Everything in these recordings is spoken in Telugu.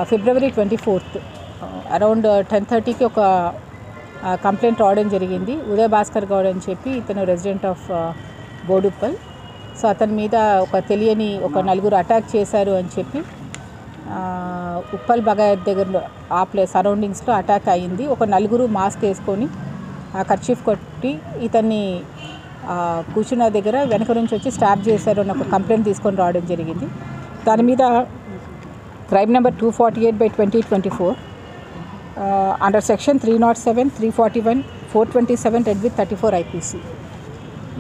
ఫిబ్రవరి 24th అరౌండ్ 10:30కి ఒక కంప్లైంట్ రావడం జరిగింది. ఉదయ్ భాస్కర్ గౌడ్ అని చెప్పి ఇతను రెసిడెంట్ ఆఫ్ బోడుప్పల్. సో అతని మీద ఒక తెలియని ఒక నలుగురు అటాక్ చేశారు అని చెప్పి ఉప్పల్ బగాయత్ దగ్గరలో ఆ ప్లేస్ సరౌండింగ్స్లో అటాక్ అయ్యింది. ఒక నలుగురు మాస్క్ వేసుకొని కర్చీఫ్ కొట్టి ఇతన్ని కూర్చున్న దగ్గర వెనక నుంచి వచ్చి స్టాప్ చేశారు అని ఒక కంప్లైంట్ తీసుకొని రావడం జరిగింది. దాని మీద crime number 248/2024 under section 307, 341, 427 red with 34 IPC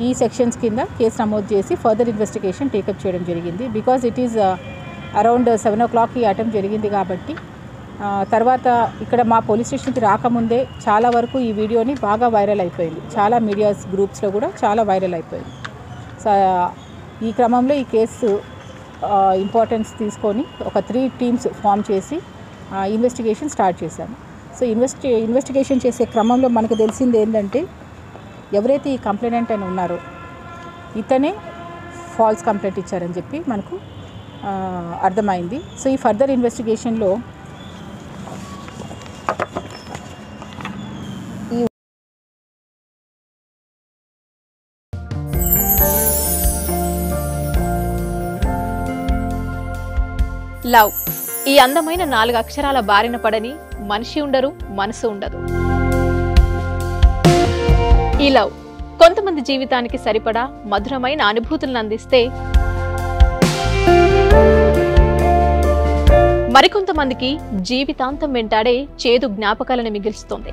ఈ సెక్షన్స్ కింద కేసు నమోదు చేసి ఫర్దర్ ఇన్వెస్టిగేషన్ టేకప్ చేయడం జరిగింది. Because it is around 7 o'clock ఈ అటెంప్ట్ జరిగింది కాబట్టి తర్వాత ఇక్కడ మా పోలీస్ స్టేషన్కి రాకముందే చాలా వరకు ఈ వీడియోని బాగా వైరల్ అయిపోయింది. చాలా మీడియాస్ గ్రూప్స్లో కూడా చాలా వైరల్ అయిపోయింది. సో ఈ క్రమంలో ఈ కేసు ఇంపార్టెన్స్ తీసుకొని ఒక 3 టీమ్స్ ఫామ్ చేసి ఇన్వెస్టిగేషన్ స్టార్ట్ చేశాము. సో ఇన్వెస్టిగేషన్ చేసే క్రమంలో మనకు తెలిసింది ఏంటంటే ఎవరైతే ఈ కంప్లైంట్ అని ఉన్నారో ఇతనే ఫాల్స్ కంప్లైంట్ ఇచ్చారని చెప్పి మనకు అర్థమైంది. సో ఈ ఫర్దర్ ఇన్వెస్టిగేషన్లో లవ్ ఈ అందమైన 4 అక్షరాల బారిన పడని మనిషి ఉండరు, మనసు ఉండదు. ఈ లవ్ కొంతమంది జీవితానికి సరిపడా మధురమైన అనుభూతులను అందిస్తే మరికొంతమందికి జీవితాంతం వెంటాడే చేదు జ్ఞాపకాలను మిగిల్స్తుంది.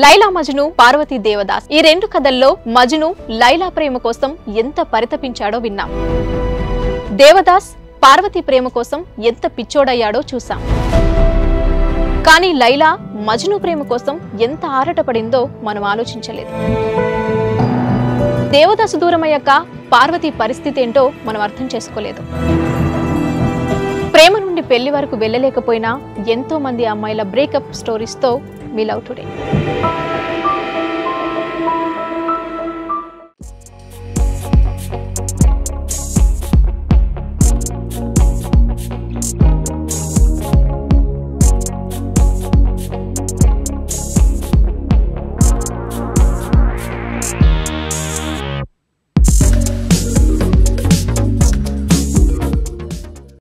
లైలా మజ్ను, పార్వతీ దేవదాస్ ఈ 2 కథల్లో మజ్ను లైలా ప్రేమ కోసం ఎంత పరితపించాడో విన్నాం. దేవదాస్ పార్వతి ప్రేమ కోసం ఎంత పిచ్చోడయ్యాడో చూసాం. కానీ లైలా మజ్ను ప్రేమ కోసం ఎంత ఆరాటపడిందో మనం ఆలోచించలేదు. దేవదాసు దూరమయ్యాక పార్వతి పరిస్థితి ఏంటో మనం అర్థం చేసుకోలేదు. ప్రేమ నుండి పెళ్లి వరకు వెళ్ళలేకపోయినా ఎంతో మంది అమ్మాయిల బ్రేకప్ స్టోరీస్తో మీ లవ్ టుడే.